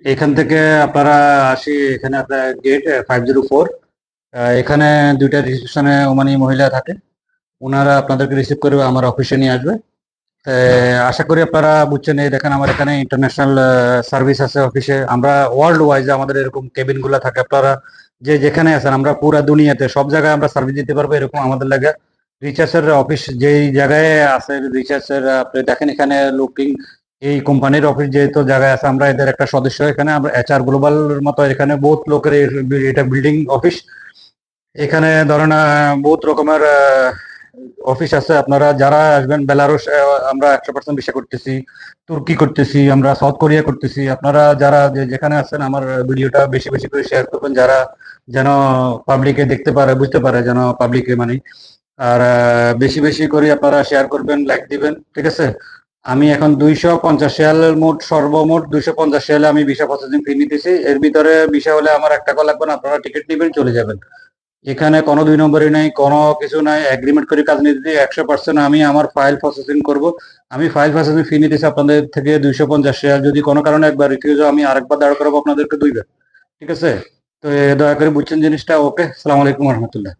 এখান থেকে আপনারা আসি, এখানে আপনার গেট 504। এখানে দুইটা রিসেপশনে ওমানি মহিলা থাকে, ওনারা আপনাদেরকে রিসিভ করবে, আমার অফিসে নিয়ে আসবে। আশা করি আপনারা বুঝছেন। এই দেখেন আমার এখানে ইন্টারন্যাশনাল সার্ভিস আছে অফিসে। আমরা ওয়ার্ল্ড ওয়াইজ আমাদের এরকম কেবিন গুলা থাকে। আপনারা যে যেখানে আছেন, আমরা পুরা দুনিয়াতে সব জায়গায় আমরা সার্ভিস দিতে পারবো, এরকম আমাদের লাগে রিচার্জের অফিস যেই জায়গায় আছে। রিচার্জের আপনি দেখেন এখানে লুকিং, এই কোম্পানির অফিস যেহেতু জায়গায় আছে, আমরা এদের একটা সদস্য। এখানে আমরা HR গ্লোবাল মতো এখানে বহুত লোকের এটা বিল্ডিং অফিস। এখানে ধরেন বহুত রকমের অফিস আছে। আপনারা যারা আসবেন, বেলারুশ আমরা 100% ভিসা করতেছি, তুর্কি করতেছি, আমরা সাউথ কোরিয়া করতেছি। আপনারা যারা যেখানে আছেন, আমার ভিডিওটা বেশি বেশি করে শেয়ার করবেন, যারা যেন পাবলিকে দেখতে পারে, বুঝতে পারে, যেন পাবলিকে মানে। আর বেশি বেশি করে আপনারা শেয়ার করবেন, লাইক দিবেন, ঠিক আছে? আমি এখন 250 রিয়াল, মোট সর্বমোট 250 রিয়ালে আমি ভিসা প্রসেসিং ফি নিতেছি। এর ভিতরে ভিসা হলে আমার 1 টাকা লাগবে না, আপনারা টিকিট নিবেন, চলে যাবেন। এখানে কোনো দুই নম্বরই নাই, কোনো কিছু নাই। এগ্রিমেন্ট করে কাজ নিতে দিই 100%। আমি আমার ফাইল প্রসেসিং করব। আমি ফাইল প্রসেসিং ফি নিতেছি আপনাদের থেকে 250 রিয়াল। যদি কোনো কারণে একবার রিফিউজ, আমি আরেকবার দাঁড় করাবো আপনাদেরকে 2 বার। ঠিক আছে? তো দয়া করে বুঝছেন জিনিসটা। ওকে, সালাম আলাইকুম রহমতুল্লাহ।